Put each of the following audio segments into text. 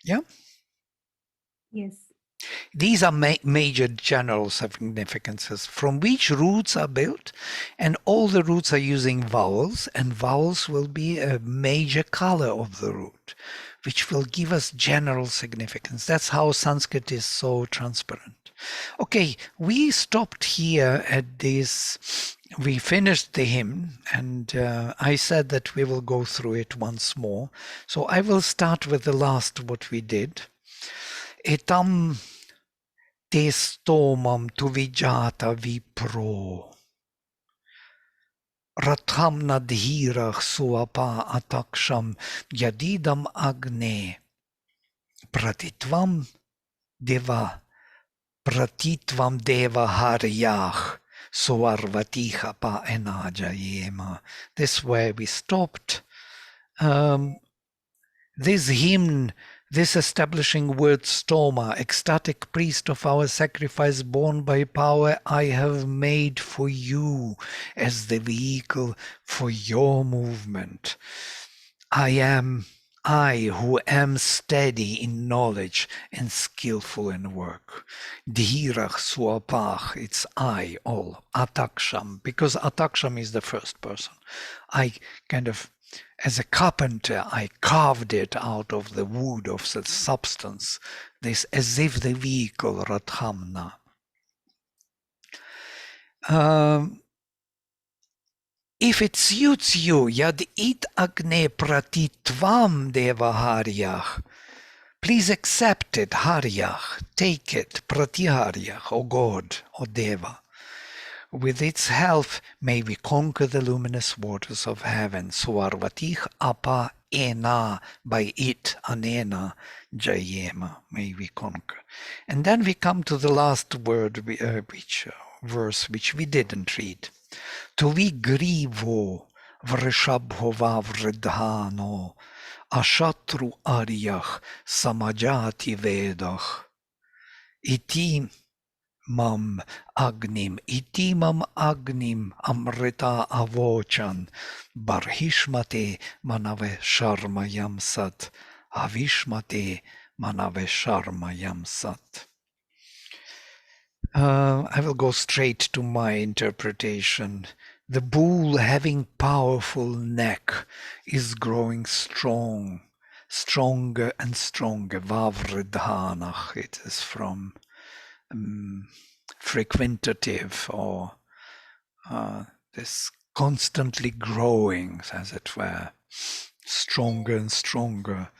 Yeah? Yes. These are major general significances from which roots are built, and all the roots are using vowels, and vowels will be a major color of the root, which will give us general significance. That's how Sanskrit is so transparent. Okay, we stopped here at this. We finished the hymn, and I said that we will go through it once more. So I will start with the last what we did. Etam te stomam tu vijata vipro. Ratham nadhirach suapa ataksham yadidam agne. Pratitvam deva haryach suarvatiha pa enajayema. This way we stopped. This hymn, this establishing word stoma, ecstatic priest of our sacrifice born by power, I have made for you as the vehicle for your movement. I who am steady in knowledge and skillful in work. Dhirach suapach, it's I, all. Ataksham, because Ataksham is the first person. I kind of, as a carpenter, I carved it out of the wood of the substance, this as if the vehicle, Rathamna. If it suits you, yad it agne pratitvam deva haryach. Please accept it, haryach, take it, pratiharyach, O God, O Deva. With its help may we conquer the luminous waters of heaven. Suarvatich apa ena, by it, anena, jayema, may we conquer. And then we come to the last word, verse which we didn't read. Tuvi grivo vrishabhova vridhano ashatru aryach samajati vedach iti mam agnim amrita avochan barhishmate manave sharmayam sat avishmate manave sharmayam sat. I will go straight to my interpretation. The bull having powerful neck is growing strong, stronger and stronger. Vavridhanach, it is from frequentative, or this constantly growing, as it were, stronger and stronger.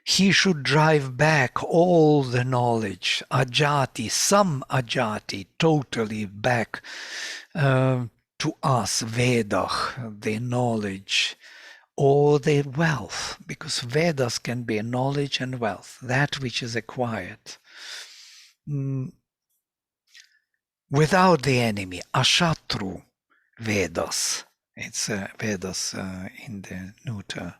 He should drive back all the knowledge, ajati, some ajati, totally back to us, Vedah, the knowledge, or the wealth, because Vedas can be knowledge and wealth, that which is acquired. Without the enemy, ashatru, Vedas. It's Vedas in the neuter.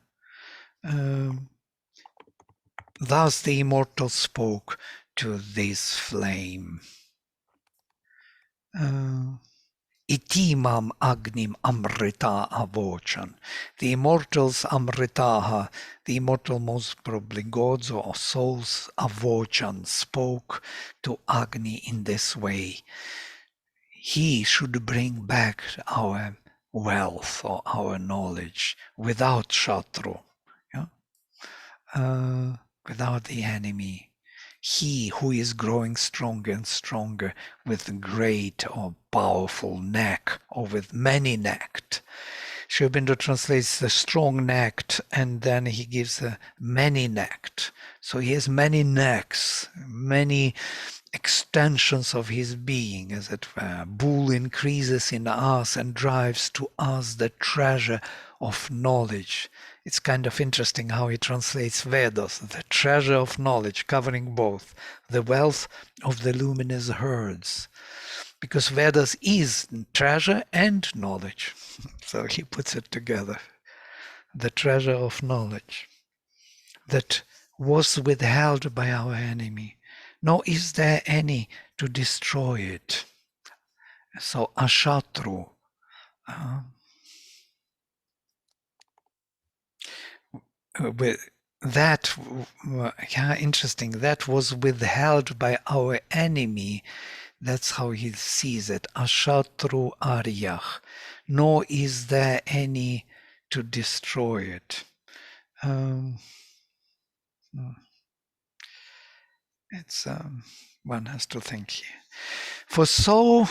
Thus the immortal spoke to this flame. Itimam agnim amrita avochan. The immortals amritaha, the immortal most probably gods or souls, avochan, spoke to Agni in this way. He should bring back our wealth or our knowledge without Shatru, yeah? Without the enemy. He who is growing stronger and stronger with great or powerful neck, or with many necked. Sri Aurobindo translates the strong necked, and then he gives a many necked. So he has many necks, many extensions of his being, as it were. Bull increases in us and drives to us the treasure of knowledge. It's kind of interesting how he translates Vedas, the treasure of knowledge, covering both the wealth of the luminous herds, because Vedas is treasure and knowledge. So he puts it together, the treasure of knowledge that was withheld by our enemy, nor is there any to destroy it. So ashatru, that, yeah, interesting. That was withheld by our enemy. That's how he sees it. Ashatru Aryach. Nor is there any to destroy it. Um, it's one has to think here. For so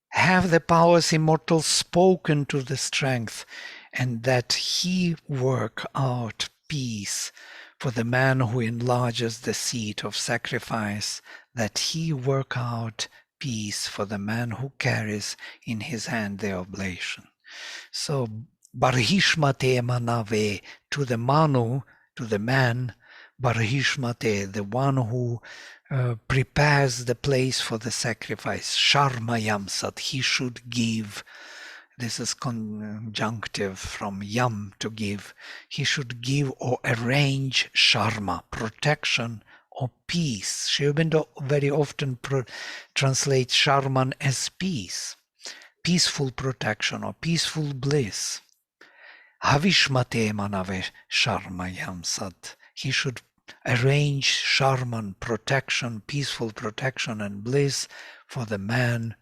have the powers immortal spoken to the strength, and that he work out peace for the man who enlarges the seat of sacrifice, that he work out peace for the man who carries in his hand the oblation. So Barhishmate Manave, to the Manu, to the man, Barhishmate, the one who prepares the place for the sacrifice. Sharma Yamsat, he should give. This is conjunctive from yam, to give. He should give or arrange sharma, protection or peace. Sri Aurobindo very often translates sharman as peace, peaceful protection or peaceful bliss. Havishmate manave sharmayam sat. He should arrange sharman, protection, peaceful protection and bliss for the man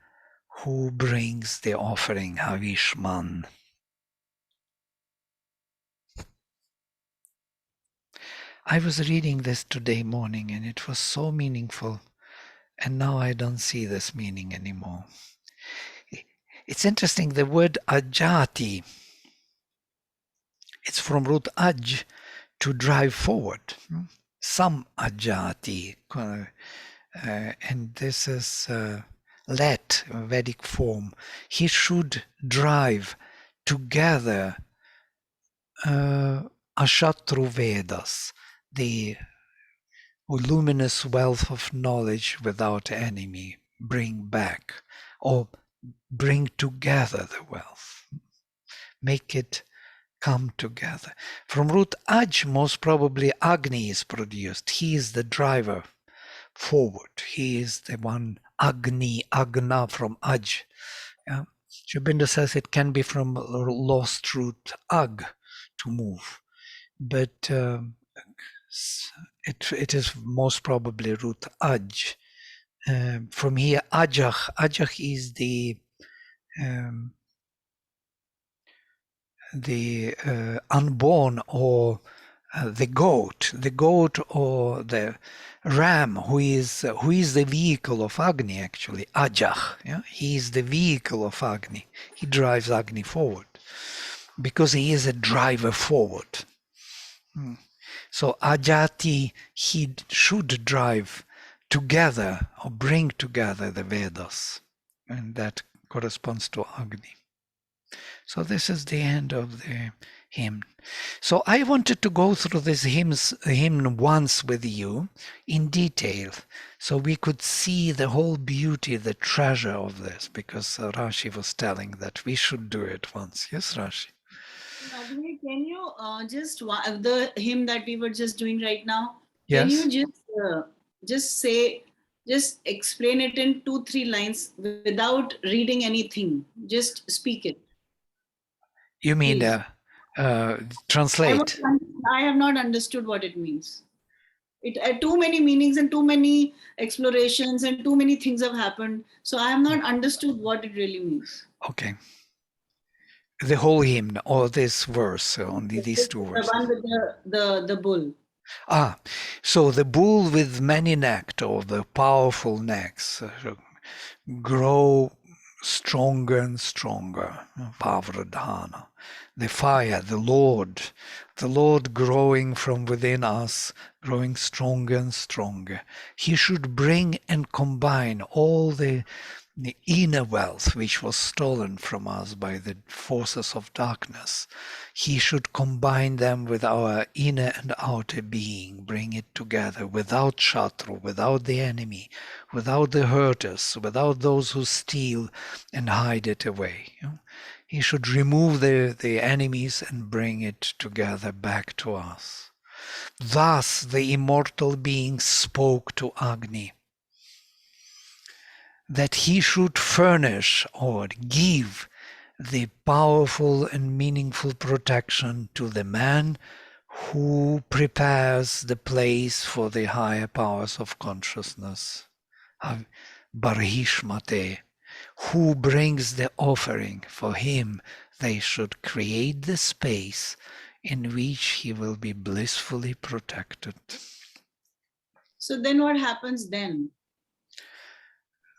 who brings the offering, Havishman. I was reading this today morning and it was so meaningful, and now I don't see this meaning anymore. It's interesting, the word ajati, it's from root aj, to drive forward. Some ajati, and this is let, Vedic form. He should drive together Ashatru Vedas, the luminous wealth of knowledge without enemy, bring back or bring together the wealth, make it come together. From root Aj, most probably Agni is produced. He is the driver forward. He is the one, Agni, Agna from Aj. Yeah. Sri Aurobindo says it can be from lost root Ag, to move. But it is most probably root Aj. From here, Ajach. Ajach is the unborn, or the goat or the ram, who is the vehicle of Agni, actually. Ajach, yeah? He is the vehicle of Agni. He drives Agni forward because he is a driver forward. So Ajati, he should drive together or bring together the Vedas, and that corresponds to Agni. So this is the end of the hymn. So I wanted to go through this hymn once with you in detail, so we could see the whole beauty, the treasure of this, because Rashi was telling that we should do it once. Yes, Rashi? Raghuvi, can you the hymn that we were just doing right now? Can Yes. you just explain it in 2-3 lines without reading anything? Just speak it. You mean translate? I have not understood what it means. It too many meanings and too many explorations and too many things have happened. So I have not understood what it really means. Okay. The whole hymn, or this verse, only these two verses. The one with the bull. So the bull with many necked, or the powerful necks, grow stronger and stronger. Pavradhana. The fire, the Lord growing from within us, growing stronger and stronger. He should bring and combine all the inner wealth which was stolen from us by the forces of darkness. He should combine them with our inner and outer being, bring it together without Shatru, without the enemy, without the hurters, without those who steal and hide it away. He should remove the enemies and bring it together back to us. Thus the immortal being spoke to Agni, that he should furnish or give the powerful and meaningful protection to the man who prepares the place for the higher powers of consciousness. Barhishmate, who brings the offering. For him they should create the space in which he will be blissfully protected. So then what happens then?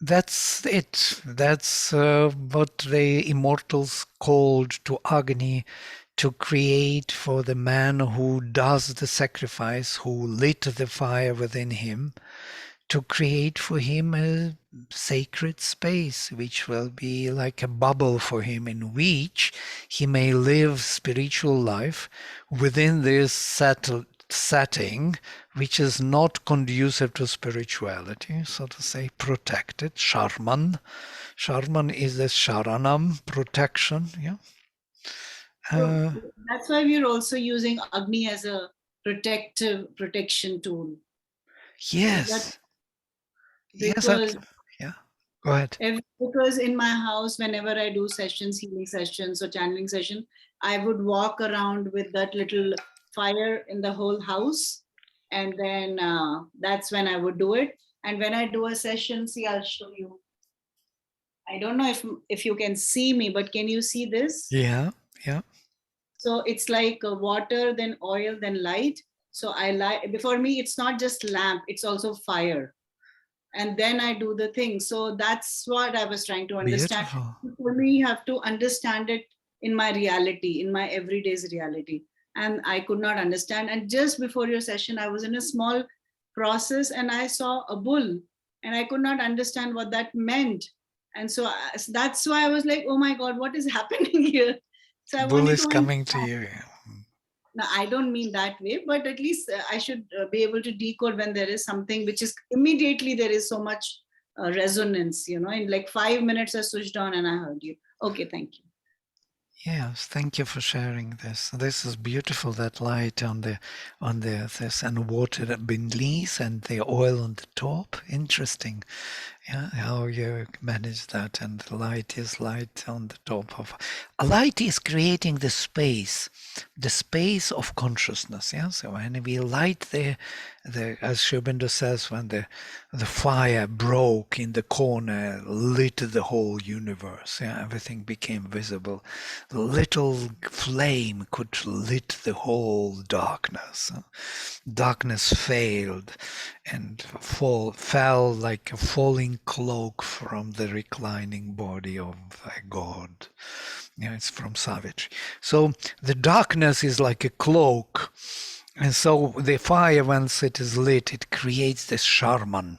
That's it. That's what the immortals called to Agni to create for the man who does the sacrifice, who lit the fire within him, to create for him a sacred space, which will be like a bubble for him in which he may live spiritual life within this setting, which is not conducive to spirituality, so to say, protected. Sharman. Sharman is the Sharanam, protection. Yeah. So that's why we're also using Agni as a protection tool. Yes. Because yeah. Go ahead. Because in my house, whenever I do sessions, healing sessions or channeling session, I would walk around with that little fire in the whole house. And then that's when I would do it. And when I do a session, see, I'll show you. I don't know if you can see me, but can you see this? Yeah, yeah. So it's like water, then oil, then light. So I like, before me, it's not just lamp, it's also fire. And then I do the thing. So that's what I was trying to understand. Beautiful. For me, you have to understand it in my reality, in my everyday's reality. And I could not understand. And just before your session, I was in a small process and I saw a bull and I could not understand what that meant. And so that's why I was like, oh my God, what is happening here? So I Bull wanted is to coming to understand. you. Now, I don't mean that way, but at least I should be able to decode when there is something which is immediately there is so much resonance, you know, in like 5 minutes I switched on and I heard you. Okay, thank you. Yes, thank you for sharing this. This is beautiful, that light on this and water beneath and the oil on the top. Interesting. Yeah, how you manage that, and the light is light on the top of a light is creating the space of consciousness. Yeah, so when we light the as Shobinda says, when the fire broke in the corner, lit the whole universe. Yeah, everything became visible. The little flame could lit the whole darkness. Darkness failed and fell like a falling cloak from the reclining body of a god. Yeah, it's from Savage. So the darkness is like a cloak. And so the fire, once it is lit, it creates this Sharman,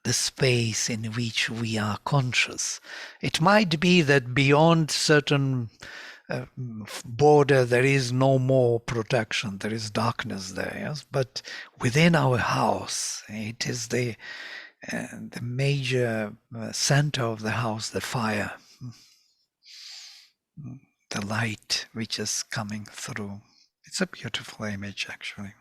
the space in which we are conscious. It might be that beyond certain border there is no more protection, there is darkness there, yes, but within our house it is the major center of the house, the fire, the light which is coming through. It's a beautiful image, actually.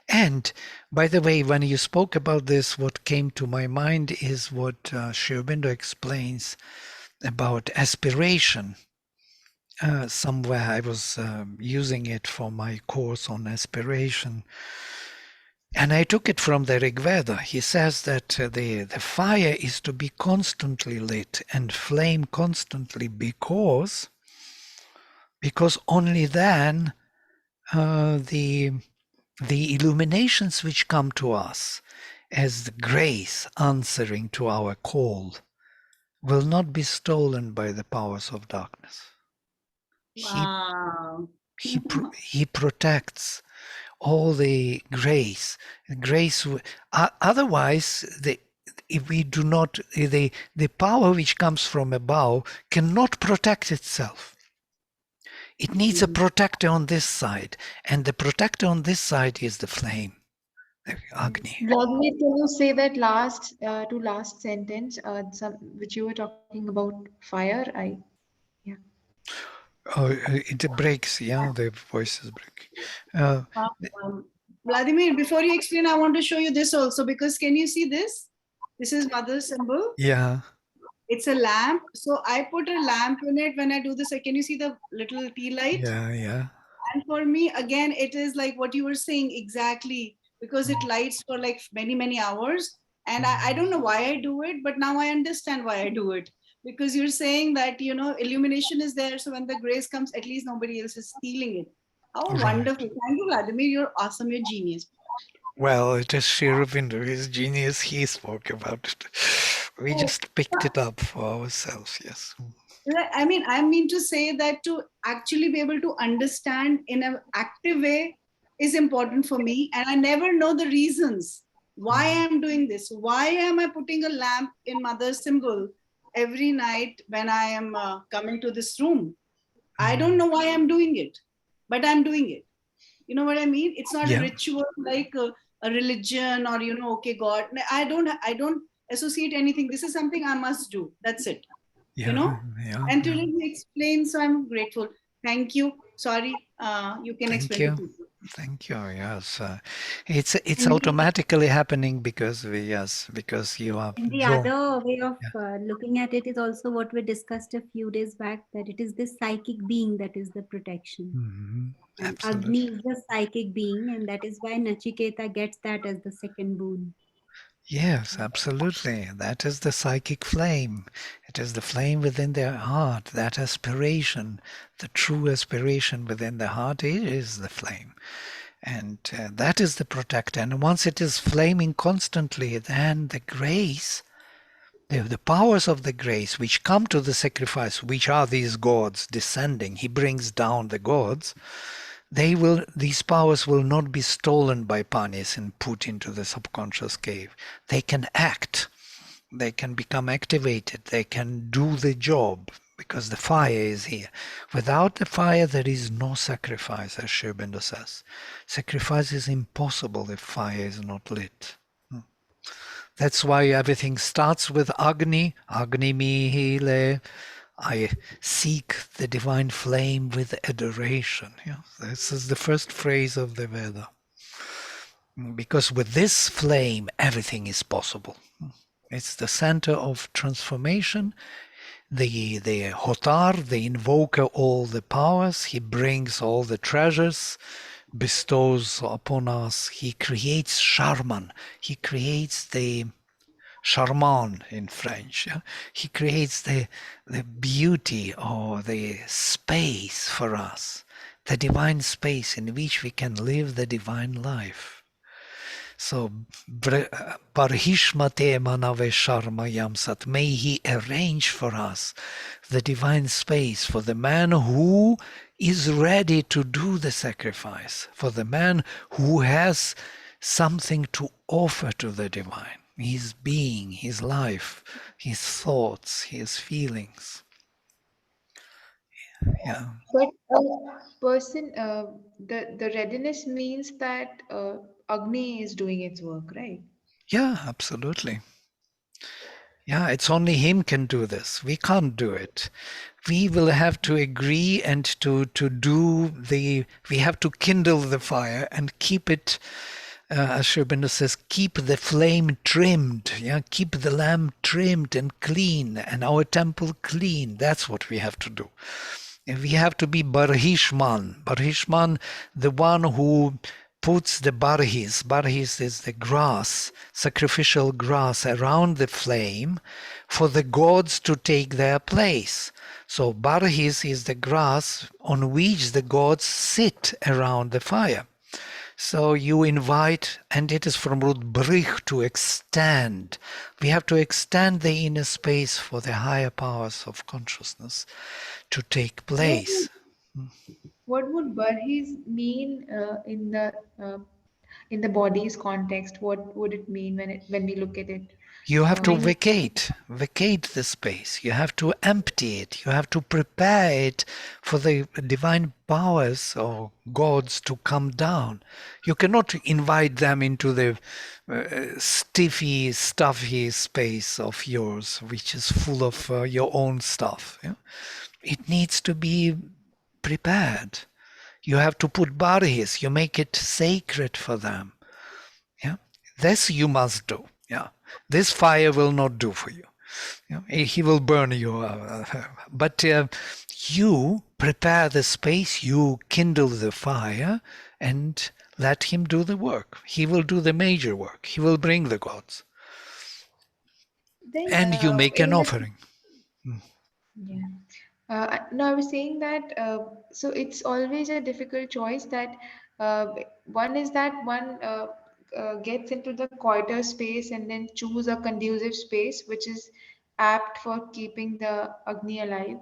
And by the way, when you spoke about this, what came to my mind is what Sri Aurobindo explains about aspiration. Somewhere I was using it for my course on aspiration, and I took it from the Rig Veda. He says that the fire is to be constantly lit and flame constantly, because only then the illuminations which come to us as the grace answering to our call will not be stolen by the powers of darkness. Wow. He protects all the grace. Otherwise, if we do not, the power which comes from above cannot protect itself. It needs a protector on this side, and the protector on this side is the flame, the Agni. Vladimir, can you say that last sentence, which you were talking about fire? Yeah. Oh, it breaks, yeah, the voices break. Vladimir, before you explain, I want to show you this also, because can you see this? This is mother's symbol. Yeah. It's a lamp. So I put a lamp in it when I do this. Can you see the little tea light? Yeah, yeah. And for me, again, it is like what you were saying exactly, because it lights for like many, many hours. And I don't know why I do it, but now I understand why I do it. Because you're saying that, illumination is there. So when the grace comes, at least nobody else is stealing it. How Right. wonderful. Thank you, Vladimir. You're awesome. You're genius. Well, it is Sri Aurobindo, his genius. He spoke about it. We Oh, just picked it up for ourselves. Yes. I mean, I mean to say that to actually be able to understand in an active way is important for me. And I never know the reasons why I'm doing this. Why am I putting a lamp in Mother's symbol every night when I am coming to this room? I don't know why I'm doing it, but I'm doing it. You know what I mean? It's not a Yeah. ritual like a religion or, okay, God. I don't associate anything. This is something I must do. That's it. you Yeah. know Yeah. and to Yeah. let me explain, so I'm grateful. Thank you. Sorry, you can Thank explain to you. people. Thank you. Yes, it's And the, automatically happening because because you are and the drawn. other way of Yeah. looking at it is also what we discussed a few days back, that it is this psychic being that is the protection. And Absolutely. Agni is the psychic being, and that is why Nachiketa gets that as the second boon. Yes, absolutely. That is the psychic flame. It is the flame within their heart, that aspiration, the true aspiration within the heart is the flame. And that is the protector. And once it is flaming constantly, then the grace, the powers of the grace which come to the sacrifice, which are these gods descending, he brings down the gods, these powers will not be stolen by panis and put into the subconscious cave. They can act. They can become activated. They can do the job because the fire is here. Without the fire, there is no sacrifice, as Sri Aurobindo says. Sacrifice is impossible if fire is not lit. That's why everything starts with Agni. Agni mihile. I seek the divine flame with adoration. Yeah, this is the first phrase of the Veda. Because with this flame, everything is possible. It's the center of transformation. The Hotar, the invoker, all the powers. He brings all the treasures, bestows upon us. He creates Charman. He creates the charmant in French. Yeah? He creates the beauty or the space for us, the divine space in which we can live the divine life. So, Barhishmate Manave Sharma Yamsat, may he arrange for us the divine space for the man who is ready to do the sacrifice, for the man who has something to offer to the divine, his being, his life, his thoughts, his feelings. Yeah. But a person, the readiness means that Agni is doing its work, right? Yeah, absolutely. Yeah, it's only him can do this. We can't do it. We will have to agree and to do we have to kindle the fire and keep it, as Sri Aurobindo says, keep the flame trimmed. Yeah, keep the lamp trimmed and clean and our temple clean. That's what we have to do. And we have to be Barhishman. Barhishman, the one who puts the barhis. Barhis is the grass, sacrificial grass around the flame for the gods to take their place. So barhis is the grass on which the gods sit around the fire. So you invite, and it is from root brich, to extend. We have to extend the inner space for the higher powers of consciousness to take What place. what would Burhis mean in the body's context? What would it mean when we look at it? You have to Um, vacate the space. You have to empty it. You have to prepare it for the divine powers or gods to come down. You cannot invite them into the stiffy, stuffy space of yours, which is full of your own stuff. Yeah? It needs to be prepared. You have to put barhis. You make it sacred for them. Yeah, this you must do. Yeah, this fire will not do for you. Yeah? He will burn you, but You prepare the space, you kindle the fire, and let him do the work. He will do the major work. He will bring the gods. Then And you make an in the offering. yeah. No, I was saying that so it's always a difficult choice that one is that one gets into the quieter space and then choose a conducive space which is apt for keeping the Agni alive,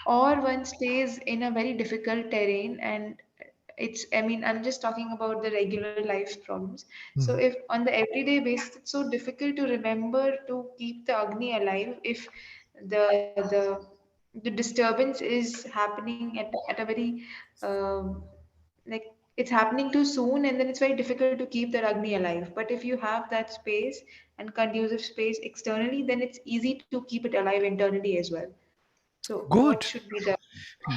or one stays in a very difficult terrain and it's, I mean, I'm just talking about the regular life problems. So if on the everyday basis it's so difficult to remember to keep the Agni alive if the disturbance is happening at a very um, like it's happening too soon and then it's very difficult to keep the Agni alive. But if you have that space and conducive space externally, then it's easy to keep it alive internally as well. So what Good. should be the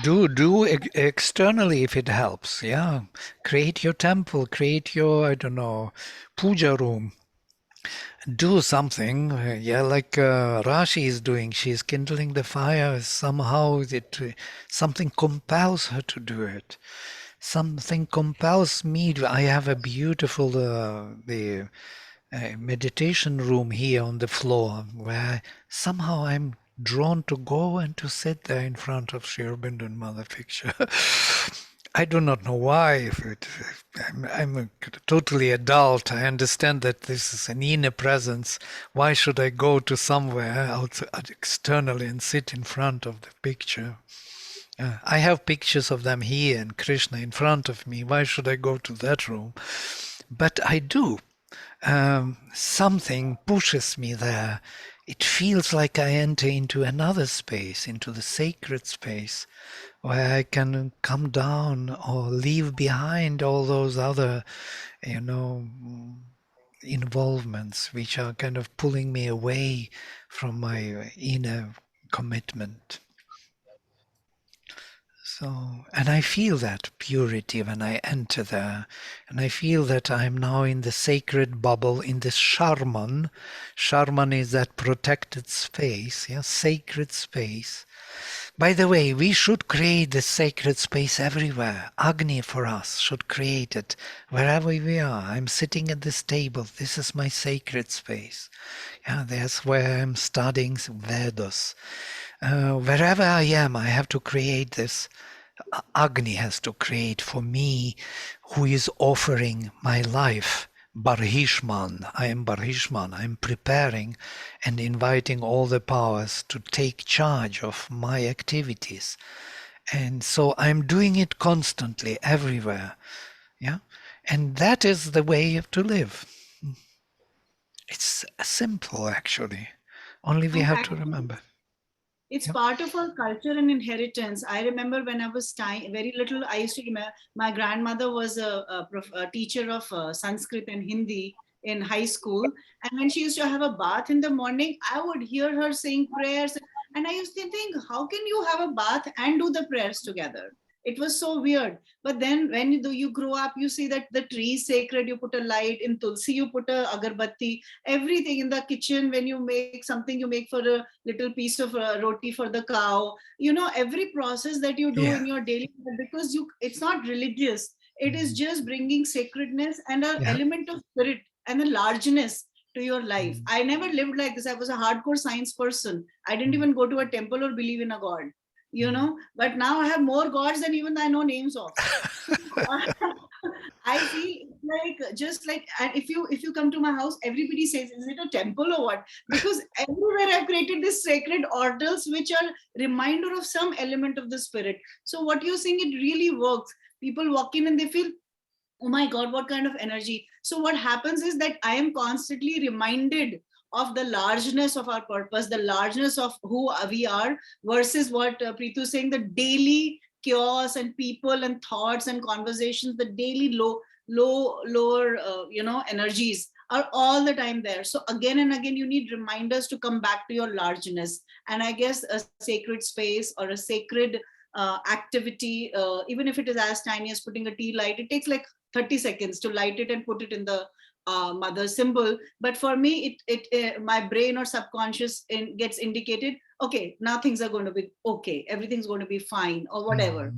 Do externally if it helps. Yeah. Create your temple, create your, I don't know, puja room. Do something. Yeah, like Rashi is doing. She's kindling the fire. Somehow something compels her to do it. Something compels me. I have a beautiful the meditation room here on the floor where somehow I'm drawn to go and to sit there in front of Sri Aurobindo and Mother picture. I do not know why. I'm a totally adult. I understand that this is an inner presence. Why should I go to somewhere else externally and sit in front of the picture? I have pictures of them here and Krishna in front of me. Why should I go to that room? But I do. Something pushes me there. It feels like I enter into another space, into the sacred space, where I can come down or leave behind all those other, you know, involvements which are kind of pulling me away from my inner commitment. So, and I feel that purity when I enter there, and I feel that I'm now in the sacred bubble, in this Sharman. Sharman is that protected space, yeah, sacred space. By the way, we should create the sacred space everywhere. Agni for us should create it wherever we are. I'm sitting at this table. This is my sacred space. Yeah, that's where I'm studying Vedas. Wherever I am, I have to create this. Agni has to create for me, who is offering my life. Barhishman, I am Barhishman. I'm preparing and inviting all the powers to take charge of my activities. And so I'm doing it constantly, everywhere. Yeah. And that is the way to live. It's simple, actually. Only we And have to actually, remember. it's Yeah. part of our culture and inheritance. I remember when I was very little, I used to remember my grandmother was a teacher of Sanskrit and Hindi in high school. And when she used to have a bath in the morning, I would hear her saying prayers. And I used to think, how can you have a bath and do the prayers together? It was so weird. But then when you grow up, you see that the tree is sacred. You put a light in Tulsi, you put a agarbatti, everything in the kitchen. When you make something, you make for a little piece of roti for the cow. Every process that you do Yeah. in your daily life, because it's not religious, it is just bringing sacredness and an Yeah. element of spirit and a largeness to your life. Mm. I never lived like this. I was a hardcore science person. I didn't Mm. even go to a temple or believe in a god, Mm. but now I have more gods than even I know names of. So I feel like, just like, and if you come to my house, everybody says, "Is it a temple or what?" Because everywhere I've created these sacred orders, which are reminder of some element of the spirit. So what you're saying, it really works. People walk in and they feel, oh my God, what kind of energy. So what happens is that I am constantly reminded of the largeness of our purpose, the largeness of who we are, versus what Preetu is saying, the daily chaos and people and thoughts and conversations, the daily lower energies are all the time there. So again and again you need reminders to come back to your largeness. And I guess a sacred space or a sacred activity, even if it is as tiny as putting a tea light, it takes like 30 seconds to light it and put it in the mother symbol. But for me, my brain or subconscious gets indicated, okay, now things are going to be okay, everything's going to be fine, or whatever.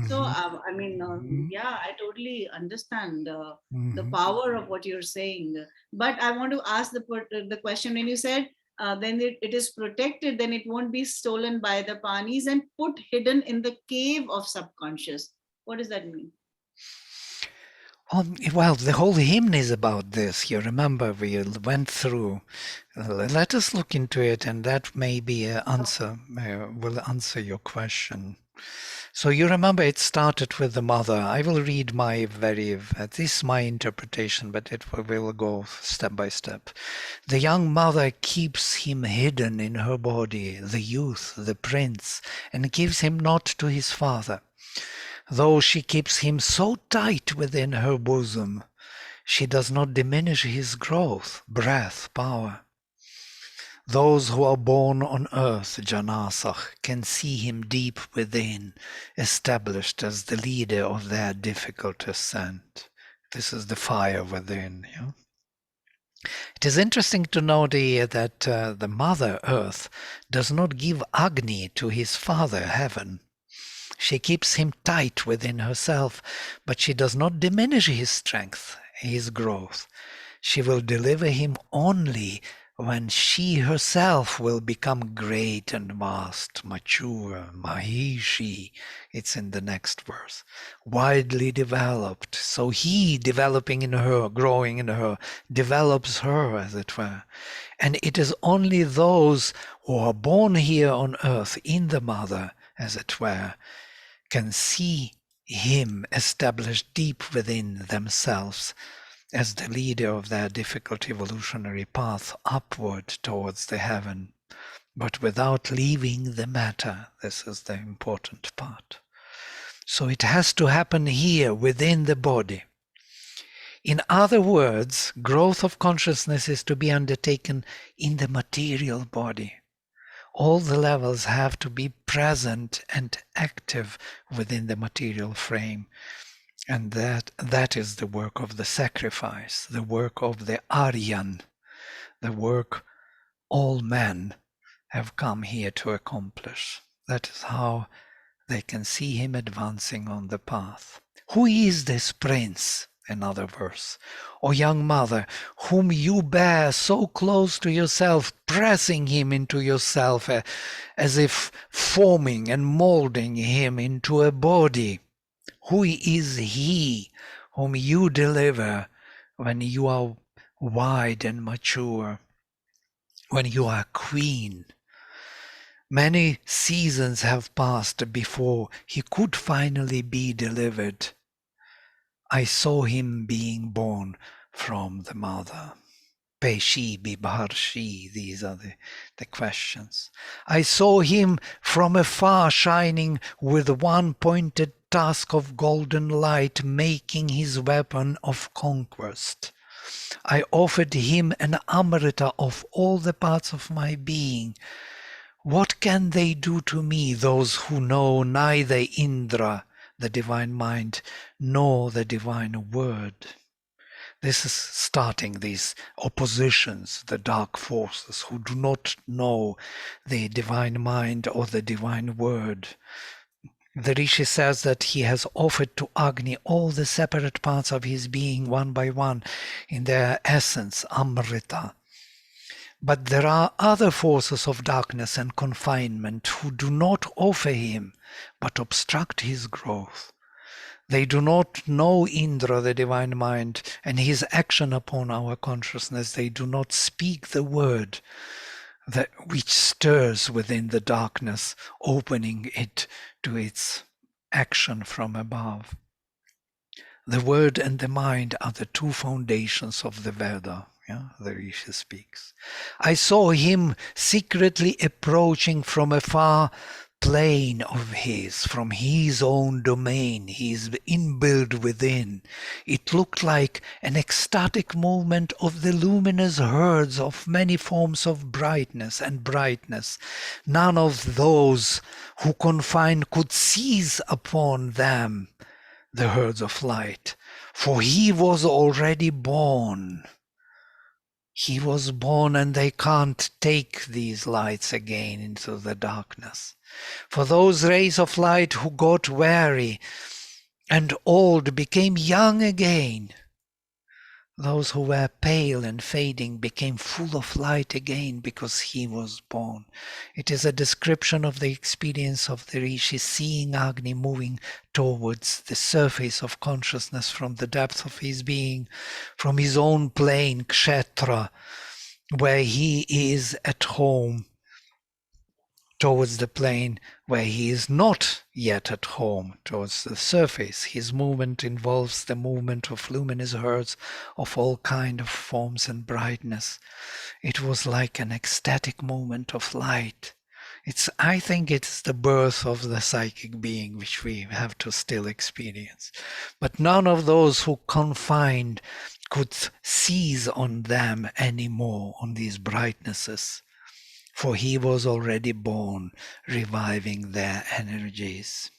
So I mean, yeah, I totally understand the power of what you're saying. But I want to ask the question, when you said then it is protected, then it won't be stolen by the panis and put hidden in the cave of subconscious. What does that mean? Well, the whole hymn is about this. You remember we went through. Let us look into it, and that may be an answer. Will answer your question. So you remember it started with the mother. I will read this is my interpretation, but we will go step by step. The young mother keeps him hidden in her body, the youth, the prince, and gives him not to his father. Though she keeps him so tight within her bosom, she does not diminish his growth, breath, power. Those who are born on earth, Janasach, can see him deep within, established as the leader of their difficult ascent. This is the fire within. Yeah? It is interesting to note here that the Mother Earth does not give Agni to his father, Heaven. She keeps him tight within herself, but she does not diminish his strength, his growth. She will deliver him only when she herself will become great and vast, mature, Mahishi, it's in the next verse, widely developed. So he, developing in her, growing in her, develops her, as it were. And it is only those who are born here on earth, in the mother, as it were, can see him established deep within themselves as the leader of their difficult evolutionary path upward towards the heaven, but without leaving the matter. This is the important part. So it has to happen here within the body. In other words, growth of consciousness is to be undertaken in the material body. All the levels have to be present and active within the material frame. And that is the work of the sacrifice, the work of the Aryan, the work all men have come here to accomplish. That is how they can see him advancing on the path. Who is this prince? Another verse. O young mother, whom you bear so close to yourself, pressing him into yourself, as if forming and molding him into a body. Who is he whom you deliver when you are wide and mature, when you are queen? Many seasons have passed before he could finally be delivered. I saw him being born from the mother. Peshi, Bibharshi, these are the questions. I saw him from afar shining with one pointed tusk of golden light, making his weapon of conquest. I offered him an amrita of all the parts of my being. What can they do to me, those who know neither Indra, the divine mind, nor the divine word? This is starting these oppositions, the dark forces who do not know the divine mind or the divine word. The Rishi says that he has offered to Agni all the separate parts of his being one by one in their essence, Amrita. But there are other forces of darkness and confinement who do not offer him, but obstruct his growth. They do not know Indra, the divine mind, and his action upon our consciousness. They do not speak the word which stirs within the darkness, opening it to its action from above. The word and the mind are the two foundations of the Veda. Yeah, the Rishi speaks. I saw him secretly approaching from a far plane of his, from his own domain, his inbuilt within. It looked like an ecstatic movement of the luminous herds of many forms of brightness and brightness. None of those who confined could seize upon them, the herds of light, For he was already born. He was born, and they can't take these lights again into the darkness. For those rays of light who got weary and old became young again. Those who were pale and fading became full of light again because he was born. It is a description of the experience of the Rishi seeing Agni moving towards the surface of consciousness from the depth of his being, from his own plane, Kshetra, where he is at home, towards the plane where he is not yet at home, towards the surface. His movement involves the movement of luminous herds of all kind of forms and brightness. It was like an ecstatic moment of light. I think it's the birth of the psychic being which we have to still experience. But none of those who confined could seize on them anymore, on these brightnesses. For he was already born, reviving their energies.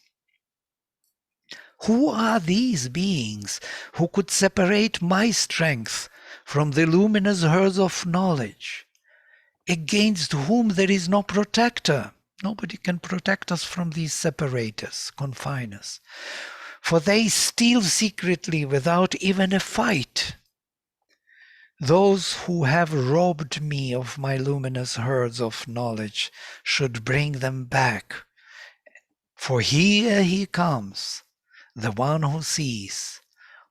Who are these beings who could separate my strength from the luminous herds of knowledge, against whom there is no protector? Nobody can protect us from these separators, confiners. For they steal secretly without even a fight. Those who have robbed me of my luminous herds of knowledge should bring them back. For here he comes, the one who sees,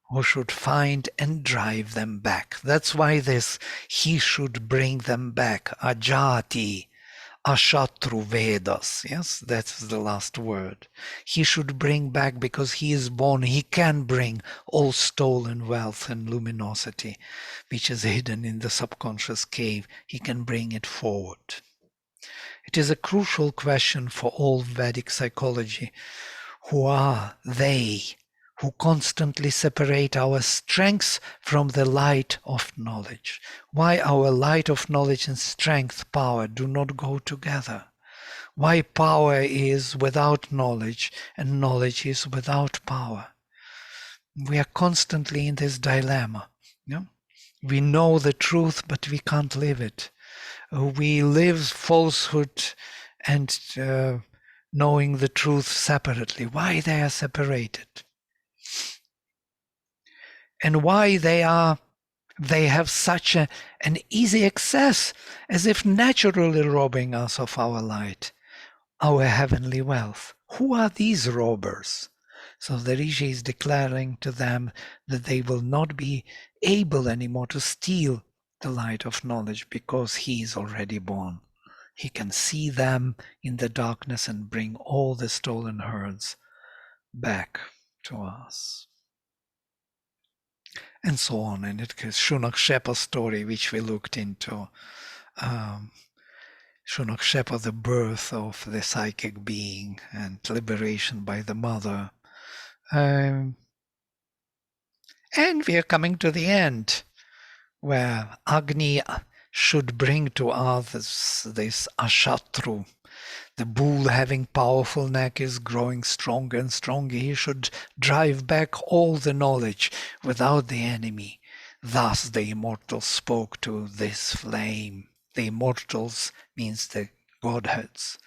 who should find and drive them back. That's why he should bring them back. Ajati, Ashatru Vedas. Yes, that's the last word. He should bring back because he is born. He can bring all stolen wealth and luminosity, which is hidden in the subconscious cave. He can bring it forward. It is a crucial question for all Vedic psychology. Who are they who constantly separate our strengths from the light of knowledge? Why our light of knowledge and strength, power, do not go together? Why power is without knowledge and knowledge is without power? We are constantly in this dilemma. We know the truth, but we can't live it. We live falsehood and knowing the truth separately. Why they are separated? And why they have such an easy access, as if naturally robbing us of our light, our heavenly wealth. Who are these robbers? So the Rishi is declaring to them that they will not be able anymore to steal the light of knowledge because he is already born. He can see them in the darkness and bring all the stolen herds back to us. And so on. And it is Shunakshepa's story, which we looked into. Shunakshepa, the birth of the psychic being and liberation by the mother. And we are coming to the end, where Agni should bring to others this Ashatru. The bull having powerful neck is growing stronger and stronger. He should drive back all the knowledge without the enemy. Thus the immortals spoke to this flame. The immortals means the Godheads.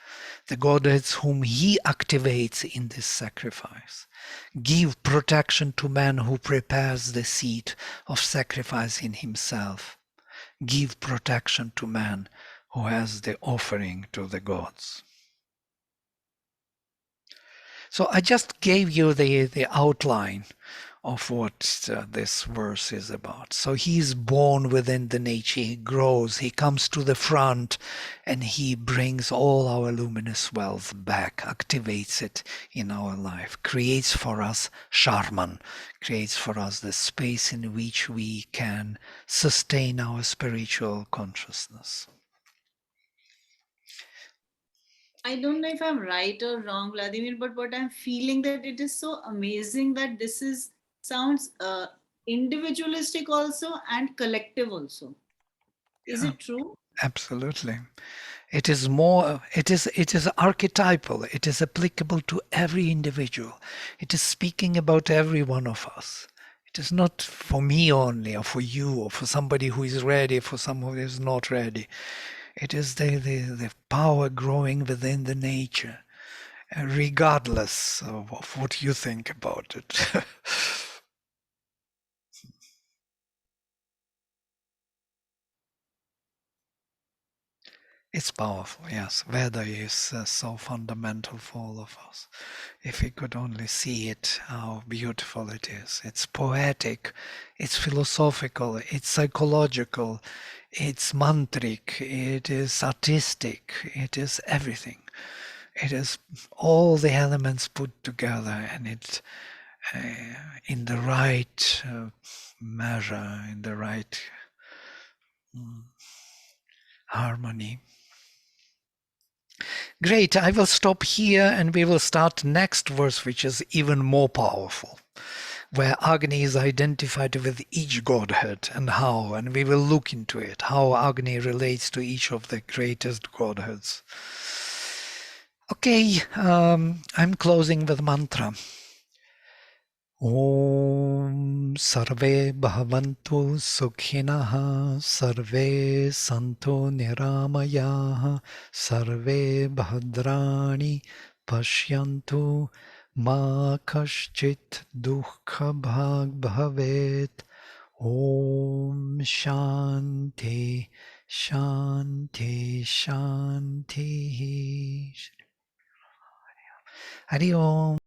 The Godheads whom he activates in this sacrifice. Give protection to man who prepares the seat of sacrifice in himself. Give protection to man who has the offering to the gods. So I just gave you the outline of what this verse is about. So he is born within the nature, he grows, he comes to the front, and he brings all our luminous wealth back, activates it in our life, creates for us Sharman, creates for us the space in which we can sustain our spiritual consciousness. I don't know if I'm right or wrong, Vladimir, but what I'm feeling that it is so amazing that this sounds individualistic also and collective also. Is it true? Absolutely. It is archetypal. It is applicable to every individual. It is speaking about every one of us. It is not for me only, or for you, or for somebody who is ready, for someone who is not ready. It is the power growing within the nature, regardless of what you think about it. It's powerful, yes. Veda is so fundamental for all of us. If we could only see it, how beautiful it is. It's poetic, it's philosophical, it's psychological, it's mantric, it is artistic, it is everything. It is all the elements put together, and it in the right measure, in the right harmony. Great, I will stop here and we will start next verse, which is even more powerful, where Agni is identified with each godhead and how, and we will look into it, how Agni relates to each of the greatest godheads. Okay, I'm closing with mantra. Om Sarve Bhavantu Sukhinaha Sarve Santo Niramayaha Sarve Bhadrani Pashyantu Ma Kaschit Dukha Bhag Bhavet. Om Shanti Shanti Shanti. Hari Om.